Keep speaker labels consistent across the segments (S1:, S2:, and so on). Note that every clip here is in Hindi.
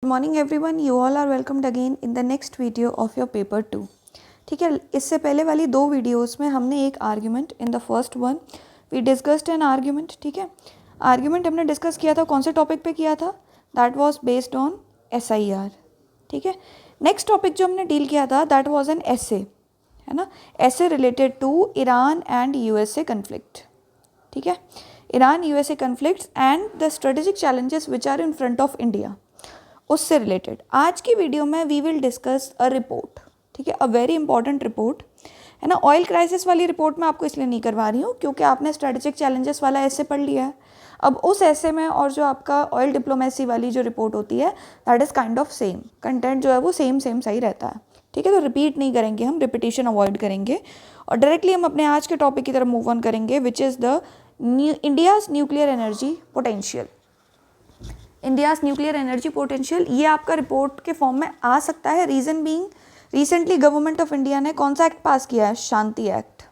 S1: Good morning everyone, you all are welcomed again in the next video of your paper 2. ठीक है, इससे पहले वाली दो वीडियोस में हमने एक argument in the first one we discussed an argument. ठीक है, आर्ग्यूमेंट हमने डिस्कस किया था, कौन से टॉपिक पे किया था? That was based on SIR. ठीक है, नेक्स्ट टॉपिक जो हमने डील किया था दैट वाज एन एसे, है ना, essay related to Iran and USA conflict. ठीक है, Iran USA conflicts and the strategic challenges which are in front of India, उससे रिलेटेड आज की वीडियो में we will discuss a report. ठीक है, अ वेरी इंपॉर्टेंट रिपोर्ट है ना. ऑयल क्राइसिस वाली रिपोर्ट मैं आपको इसलिए नहीं करवा रही हूँ क्योंकि आपने स्ट्रेटेजिक चैलेंजेस वाला ऐसे पढ़ लिया है. अब उस ऐसे में और जो आपका ऑयल डिप्लोमेसी वाली जो रिपोर्ट होती है that is kind of same content, जो है वो सेम सही रहता है. ठीक है, तो रिपीट नहीं करेंगे, हम रिपीटिशन अवॉइड करेंगे और डायरेक्टली हम अपने आज के टॉपिक की तरफ मूव ऑन करेंगे which is the India's nuclear energy potential. India's nuclear energy potential ये आपका रिपोर्ट के फॉर्म में आ सकता है. Reason being recently government of India ने कौन सा एक्ट पास किया है? शांति एक्ट.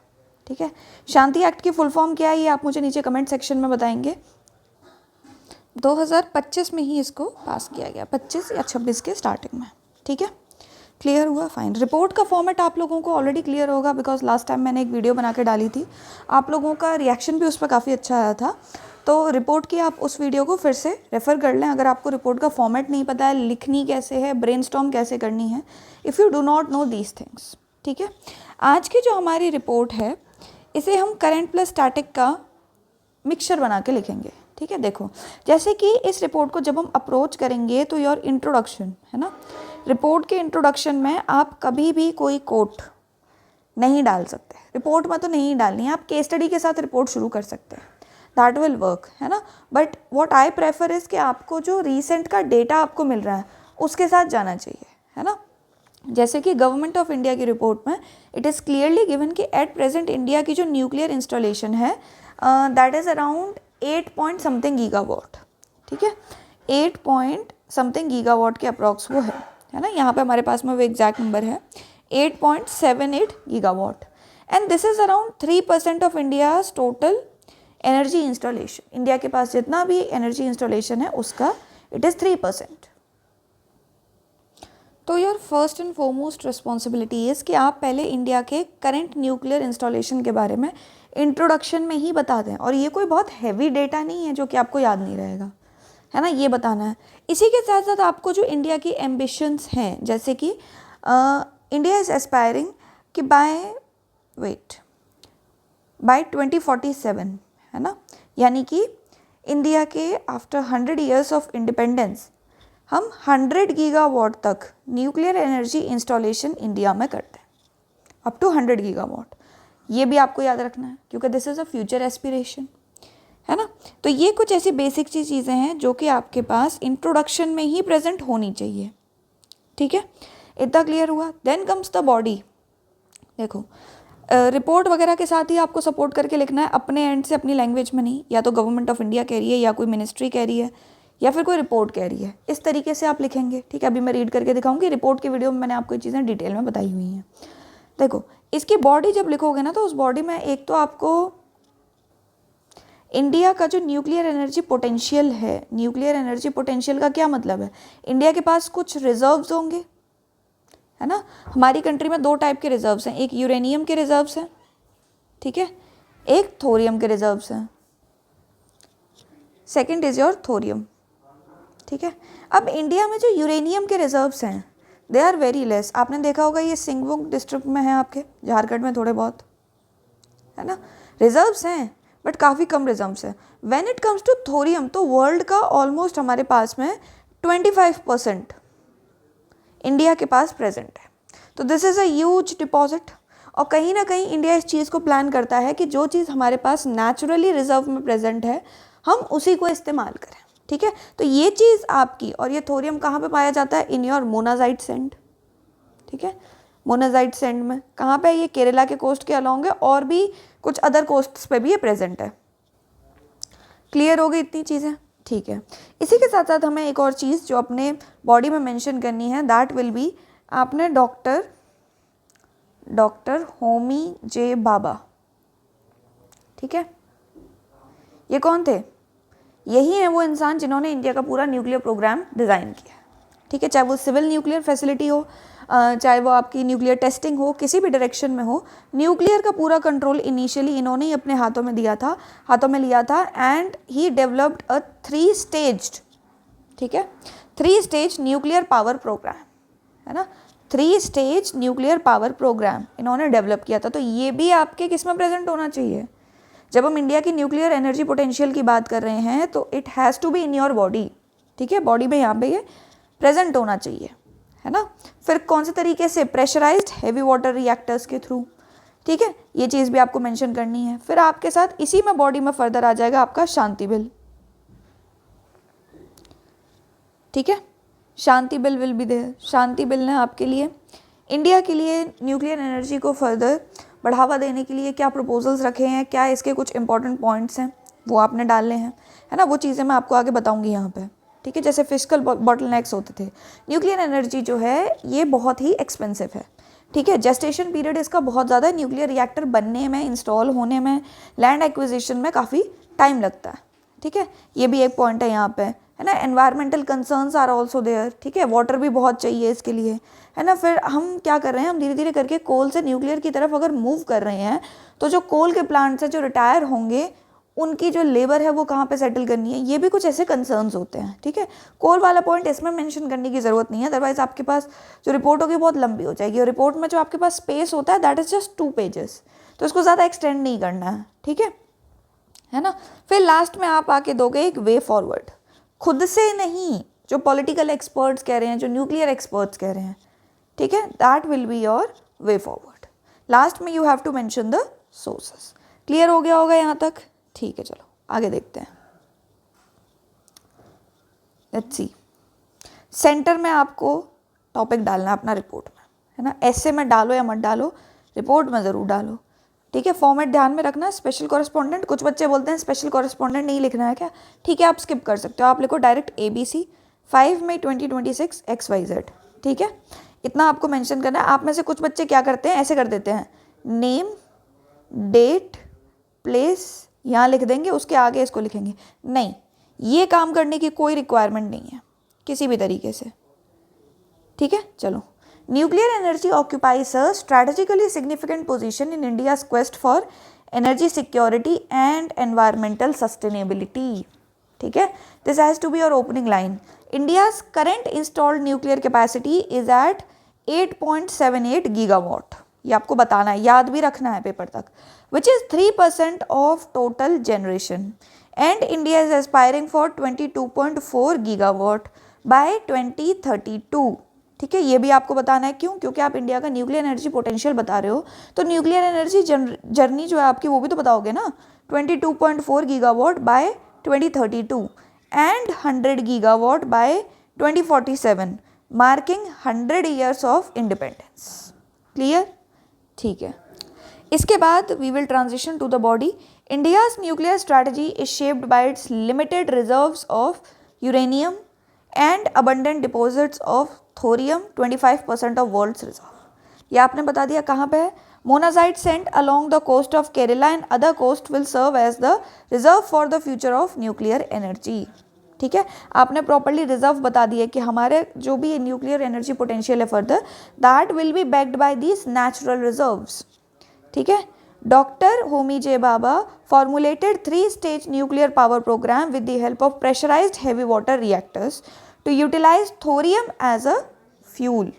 S1: ठीक है, शांति एक्ट की फुल फॉर्म क्या है ये आप मुझे नीचे कमेंट सेक्शन में बताएंगे. 2025 में ही इसको पास किया गया, 25 या 26 के स्टार्टिंग में. ठीक है, क्लियर हुआ? फाइन. रिपोर्ट का फॉर्मेट आप लोगों को ऑलरेडी क्लियर होगा बिकॉज लास्ट टाइम मैंने एक वीडियो बना के डाली थी, आप लोगों का रिएक्शन भी उस पर काफ़ी अच्छा आया था. तो रिपोर्ट की आप उस वीडियो को फिर से रेफ़र कर लें अगर आपको रिपोर्ट का फॉर्मेट नहीं पता है, लिखनी कैसे है, ब्रेनस्टॉर्म कैसे करनी है, if you do not know these things. ठीक है, आज की जो हमारी रिपोर्ट है इसे हम करंट प्लस स्टैटिक का मिक्सचर बना के लिखेंगे. ठीक है, देखो जैसे कि इस रिपोर्ट को जब हम अप्रोच करेंगे तो योर इंट्रोडक्शन है ना, रिपोर्ट के इंट्रोडक्शन में आप कभी भी कोई कोट नहीं डाल सकते. रिपोर्ट में तो नहीं डालनी है, आप केस स्टडी के साथ रिपोर्ट शुरू कर सकते हैं, दैट विल वर्क, है ना. But what I prefer is कि आपको जो रिसेंट का डेटा आपको मिल रहा है उसके साथ जाना चाहिए, है ना. जैसे कि गवर्नमेंट ऑफ इंडिया की रिपोर्ट में इट इज़ क्लियरली गिवन कि एट प्रेजेंट इंडिया की जो न्यूक्लियर इंस्टॉलेशन है that is around 8 point something gigawatt. ठीक है, 8 पॉइंट समथिंग गीगावाट के अप्रॉक्स वो है ना. यहाँ पे हमारे पास में वो एग्जैक्ट नंबर है 8.78 gigawatt and this is around 3% of India's total energy installation. India के पास जितना भी एनर्जी इंस्टॉलेशन है उसका इट इज़ 3%. तो your first and foremost responsibility is कि आप पहले इंडिया के करंट न्यूक्लियर इंस्टॉलेशन के बारे में इंट्रोडक्शन में ही बता दें. और ये कोई बहुत हैवी डेटा नहीं है जो कि आपको याद नहीं रहेगा, है ना, ये बताना है. इसी के साथ साथ आपको जो इंडिया की एम्बिशंस हैं, जैसे कि इंडिया इज़ एस्पायरिंग कि बाय 2047, है ना, यानी कि इंडिया के आफ्टर 100 ईयर्स ऑफ इंडिपेंडेंस हम 100 गीगावाट तक न्यूक्लियर एनर्जी इंस्टॉलेशन इंडिया में करते हैं, अप टू 100 गीगावाट. ये भी आपको याद रखना है क्योंकि this is a future aspiration, है ना. तो ये कुछ ऐसी बेसिक चीज़ें हैं जो कि आपके पास इंट्रोडक्शन में ही प्रेजेंट होनी चाहिए. ठीक है, इतना क्लियर हुआ. Then comes the body. देखो रिपोर्ट वगैरह के साथ ही आपको सपोर्ट करके लिखना है, अपने एंड से अपनी लैंग्वेज में नहीं. या तो गवर्नमेंट ऑफ इंडिया कह रही है या कोई मिनिस्ट्री कह रही है या फिर कोई रिपोर्ट कह रही है, इस तरीके से आप लिखेंगे. ठीक है, अभी मैं रीड करके दिखाऊंगी. रिपोर्ट की वीडियो में मैंने आपको ये चीज़ें डिटेल में बताई हुई हैं. देखो इसकी बॉडी जब लिखोगे ना तो उस बॉडी में एक तो आपको इंडिया का जो न्यूक्लियर एनर्जी पोटेंशियल है, न्यूक्लियर एनर्जी पोटेंशियल का क्या मतलब है? इंडिया के पास कुछ रिजर्व्स होंगे, है ना. हमारी कंट्री में दो टाइप के रिजर्व्स हैं, एक यूरेनियम के रिजर्व्स हैं, ठीक है, एक थोरियम के रिजर्व्स हैं. Second is your thorium. ठीक है, अब इंडिया में जो यूरेनियम के रिजर्व्स हैं दे आर वेरी लेस. आपने देखा होगा ये सिंगभूम डिस्ट्रिक्ट में है, आपके झारखंड में थोड़े बहुत, है ना, रिजर्व्स हैं बट काफ़ी कम रिजर्व्स हैं. When it comes to thorium तो वर्ल्ड का ऑलमोस्ट हमारे पास में 25% इंडिया के पास प्रेजेंट है. तो this is a huge deposit. और कहीं ना कहीं इंडिया इस चीज़ को प्लान करता है कि जो चीज़ हमारे पास नेचुरली रिजर्व में प्रेजेंट है हम उसी को इस्तेमाल करें. ठीक है, तो ये चीज़ आपकी, और ये थोरियम कहाँ पे पाया जाता है? In your monazite sand. ठीक है, मोनाजाइट सैंड में कहाँ पे? ये केरला के कोस्ट के अलॉन्ग है और भी कुछ अदर कोस्ट्स पे भी ये प्रेजेंट है. क्लियर हो गई इतनी चीज़ें? ठीक है, इसी के साथ साथ हमें एक और चीज़ जो अपने बॉडी में मेंशन करनी है दैट विल बी, आपने डॉक्टर होमी जे भाभा. ठीक है, ये कौन थे? यही है वो इंसान जिन्होंने इंडिया का पूरा न्यूक्लियर प्रोग्राम डिज़ाइन किया. ठीक है, चाहे वो सिविल न्यूक्लियर फैसिलिटी हो, चाहे वो आपकी न्यूक्लियर टेस्टिंग हो, किसी भी डायरेक्शन में हो, न्यूक्लियर का पूरा कंट्रोल इनिशियली इन्होंने ही अपने हाथों में लिया था and he developed a 3 staged, ठीक है, 3 स्टेज न्यूक्लियर पावर प्रोग्राम, है ना, 3 स्टेज न्यूक्लियर पावर प्रोग्राम इन्होंने डेवलप किया था। तो ये भी आपके किस में प्रेजेंट होना चाहिए? जब हम इंडिया की न्यूक्लियर एनर्जी पोटेंशियल की बात कर रहे हैं तो it has to be in your body, ठीक है, बॉडी में यहाँ पे ये प्रेजेंट होना चाहिए, है ना। फिर कौन से तरीके से? प्रेशराइज्ड हेवी वाटर रिएक्टर्स के थ्रू, ठीक है, ये चीज़ भी आपको मेंशन करनी है। फिर आपके साथ इसी में बॉडी में फर्दर आ जाएगा आपका शांति बिल, ठीक है, Shanti bill will be there. Shanti bill ने आपके लिए इंडिया के लिए न्यूक्लियर एनर्जी को फर्दर बढ़ावा देने के लिए क्या प्रपोजल्स रखे हैं, क्या इसके कुछ इंपॉर्टेंट पॉइंट्स हैं वो आपने डालने हैं, है ना, वो चीज़ें मैं आपको आगे बताऊंगी यहाँ पे, ठीक है। जैसे फिजिकल बॉटलनेक्स होते थे, न्यूक्लियर एनर्जी जो है ये बहुत ही एक्सपेंसिव है, ठीक है, जेस्टेशन पीरियड इसका बहुत ज़्यादा है, न्यूक्लियर रिएक्टर बनने में, इंस्टॉल होने में, लैंड एक्विजिशन में काफ़ी टाइम लगता है, ठीक है, ये भी एक पॉइंट है यहाँ पे, है ना। Environmental concerns are also there, ठीक है, वाटर भी बहुत चाहिए इसके लिए, है ना। फिर हम क्या कर रहे हैं, हम धीरे धीरे करके कोल से न्यूक्लियर की तरफ अगर मूव कर रहे हैं तो जो कोल के प्लांट्स हैं जो रिटायर होंगे उनकी जो लेबर है वो कहाँ पे सेटल करनी है, ये भी कुछ ऐसे कंसर्न्स होते हैं, ठीक है। कोल वाला पॉइंट इसमें मेंशन करने की ज़रूरत नहीं है, अदरवाइज आपके पास जो रिपोर्ट होगी बहुत लंबी हो जाएगी, और रिपोर्ट में जो आपके पास स्पेस होता है दैट इज़ जस्ट 2 पेजेस, तो इसको ज़्यादा एक्सटेंड नहीं करना है, ठीक है ना। फिर लास्ट में आप आके दोगे एक वे फॉरवर्ड, खुद से नहीं, जो पॉलिटिकल एक्सपर्ट्स कह रहे हैं, जो न्यूक्लियर एक्सपर्ट्स कह रहे हैं, ठीक है, that will be your way forward. Last में you have to mention the sources. Clear हो गया होगा यहाँ तक? ठीक है, चलो आगे देखते हैं। लेट्स सी, सेंटर में आपको टॉपिक डालना है अपना रिपोर्ट में, है ना। ऐसे में डालो या मत डालो, रिपोर्ट में ज़रूर डालो, ठीक है। फॉर्मेट ध्यान में रखना, स्पेशल कॉरेस्पॉन्डेंट, कुछ बच्चे बोलते हैं स्पेशल कॉरेस्पॉन्डेंट नहीं लिखना है क्या, ठीक है, आप स्किप कर सकते हो, आप लिखो डायरेक्ट ABC 5 मई 2026 XYZ, ठीक है, इतना आपको मेंशन करना है। आप में से कुछ बच्चे क्या करते हैं, ऐसे कर देते हैं, नेम, डेट, प्लेस यहाँ लिख देंगे, उसके आगे इसको लिखेंगे, नहीं, ये काम करने की कोई रिक्वायरमेंट नहीं है किसी भी तरीके से, ठीक है। चलो, nuclear energy occupies a strategically significant position in India's quest for energy security and environmental sustainability, ठीक है। This has to be your opening line. India's current installed nuclear capacity is at 8.78 gigawatt, ये आपको बताना है, याद भी रखना है पेपर तक, which is 3% of total generation, and India is aspiring for 22.4 gigawatt by 2032, ठीक है। ये भी आपको बताना है, क्यों? क्योंकि आप इंडिया का न्यूक्लियर एनर्जी पोटेंशियल बता रहे हो, तो न्यूक्लियर एनर्जी जर्नी जो है आपकी वो भी तो बताओगे ना, 22.4 gigawatt by 2032 and 100 gigawatt by 2047, marking 100 years of independence. Clear? ठीक है। इसके बाद we will transition to the body. India's nuclear strategy is shaped by its limited reserves of uranium and abundant deposits of thorium, 25% of world's reserve. ये आपने बता दिया कहाँ पे है, monazite sand along the coast of Kerala and other coast will serve as the reserve for the future of nuclear energy, ठीक है। आपने प्रॉपर्ली रिजर्व बता दिया कि हमारे जो भी न्यूक्लियर एनर्जी पोटेंशियल है further, that will B backed by these natural reserves, ठीक है। Doctor Homi J Baba formulated 3-stage nuclear power program with the help of pressurized heavy water reactors to utilize thorium as a fuel.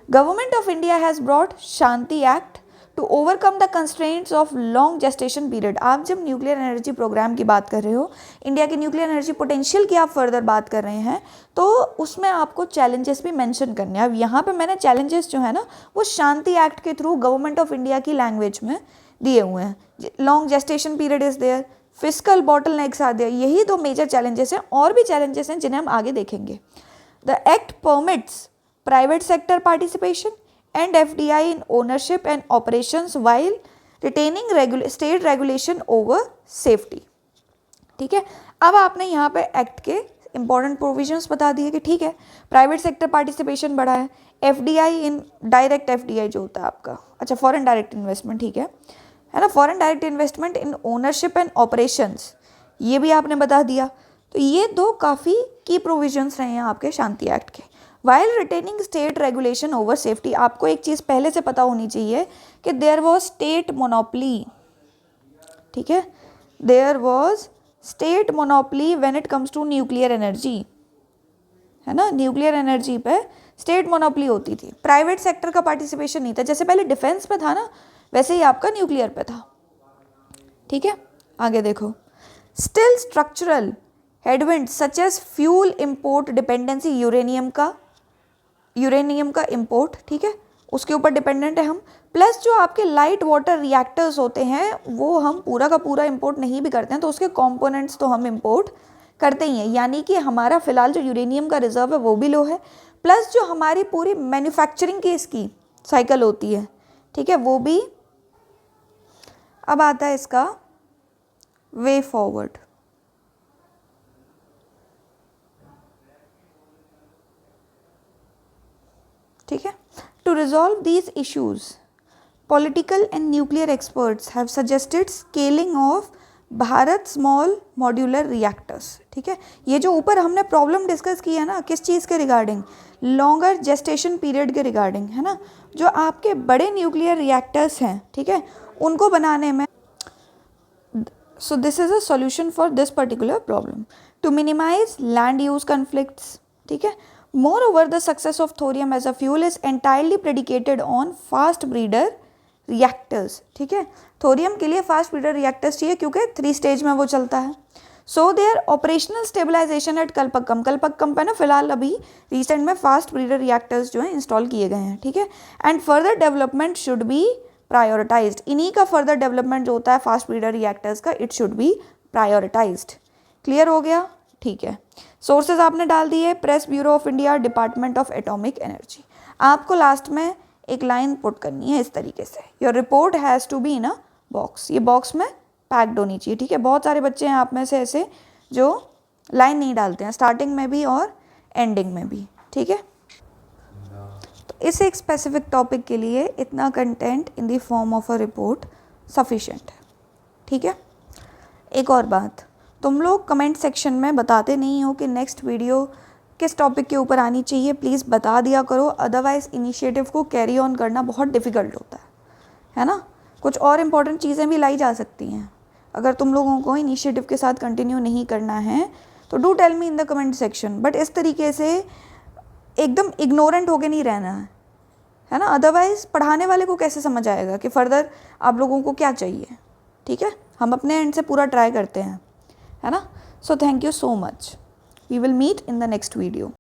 S1: Government of India has brought Shanti Act to overcome the constraints of long gestation period. आप जब न्यूक्लियर एनर्जी प्रोग्राम की बात कर रहे हो, इंडिया के न्यूक्लियर एनर्जी पोटेंशियल की आप फर्दर बात कर रहे हैं, तो उसमें आपको चैलेंजेस भी मेंशन करने हैं। अब यहाँ पे मैंने चैलेंजेस जो है ना वो शांति एक्ट के थ्रू गवर्नमेंट ऑफ इंडिया की लैंग्वेज में दिए हुए हैं। Long gestation period is there, fiscal bottlenecks are there, यही 2 मेजर चैलेंजेस हैं, और भी चैलेंजेस हैं जिन्हें हम आगे देखेंगे। The act permits private sector participation and FDI in ownership and operations while retaining state regulation over safety, ठीक है। अब आपने यहाँ पे एक्ट के इंपॉर्टेंट प्रोविजंस बता दिए कि ठीक है, प्राइवेट सेक्टर पार्टिसिपेशन बढ़ा है, FDI इन डायरेक्ट FDI जो होता है आपका, अच्छा फॉरेन डायरेक्ट इन्वेस्टमेंट, ठीक है ना, foreign direct investment in ownership and operations, ये भी आपने बता दिया। तो ये दो काफ़ी की प्रोविजंस रहे हैं आपके शांति एक्ट के। While retaining state regulation over safety, आपको एक चीज़ पहले से पता होनी चाहिए कि देयर वॉज स्टेट मोनोपली, ठीक है, there was state monopoly when it comes to nuclear energy, है ना, न्यूक्लियर एनर्जी पे स्टेट मोनोपली होती थी, प्राइवेट सेक्टर का पार्टिसिपेशन नहीं था। जैसे पहले डिफेंस पे था ना, वैसे ही आपका न्यूक्लियर पे था, ठीक है। आगे देखो, still structural headwind such as fuel import dependency, uranium का इंपोर्ट, ठीक है, उसके ऊपर डिपेंडेंट है हम। प्लस जो आपके लाइट वाटर रिएक्टर्स होते हैं वो हम पूरा का पूरा इंपोर्ट नहीं भी करते हैं, तो उसके कंपोनेंट्स तो हम इंपोर्ट करते ही हैं, यानी कि हमारा फिलहाल जो यूरेनियम का रिजर्व है वो भी लो है, प्लस जो हमारी पूरी मैन्युफैक्चरिंग की इसकी साइकिल होती है, ठीक है, वो भी। अब आता है इसका वे फॉरवर्ड, ठीक है। To resolve these issues political and nuclear experts have suggested scaling of Bharat small modular reactors, ठीक है। ये जो ऊपर हमने प्रॉब्लम डिस्कस की है ना, किस चीज़ के रिगार्डिंग, लॉन्गर जेस्टेशन पीरियड के रिगार्डिंग, है ना, जो आपके बड़े न्यूक्लियर रिएक्टर्स हैं, ठीक है, उनको बनाने में। So this is a solution for this particular problem to minimize land use conflicts, ठीक है। Moreover, the success of thorium as a fuel is entirely predicated on fast breeder reactors, ठीक है। थोरियम के लिए फास्ट ब्रीडर रिएक्टर्स चाहिए क्योंकि 3 स्टेज में वो चलता है। So there operational stabilisation at Kalpakkam पे ना फिलहाल अभी रिसेंट में फास्ट ब्रीडर रिएक्टर्स जो है इंस्टॉल किए गए हैं, ठीक है। And further development should be prioritised, इन्हीं का फर्दर डेवलपमेंट जो होता है फास्ट ब्रीडर रिएक्टर्स का, it should be prioritised. Clear हो गया, ठीक है। सोर्सेज आपने डाल दिए, Press Bureau of India, Department of Atomic Energy. आपको लास्ट में एक लाइन पुट करनी है इस तरीके से, your report has to be in a box, ये बॉक्स में पैक्ड होनी चाहिए, ठीक है। बहुत सारे बच्चे हैं आप में से ऐसे जो लाइन नहीं डालते हैं, स्टार्टिंग में भी और एंडिंग में भी, ठीक है। तो इस एक स्पेसिफिक टॉपिक के लिए इतना content in the form of a report sufficient है, ठीक है। एक और बात, तुम लोग कमेंट सेक्शन में बताते नहीं हो कि नेक्स्ट वीडियो किस टॉपिक के ऊपर आनी चाहिए, प्लीज़ बता दिया करो, अदरवाइज़ इनिशिएटिव को कैरी ऑन करना बहुत डिफ़िकल्ट होता है ना। कुछ और इम्पॉर्टेंट चीज़ें भी लाई जा सकती हैं, अगर तुम लोगों को इनिशिएटिव के साथ कंटिन्यू नहीं करना है तो do tell me in the comment section, but इस तरीके से एकदम इग्नोरेंट होके नहीं रहना है ना, अदरवाइज़ पढ़ाने वाले को कैसे समझ आएगा कि फ़र्दर आप लोगों को क्या चाहिए, ठीक है। हम अपने एंड से पूरा ट्राई करते हैं, है ना। So thank you so much, we will meet in the next video.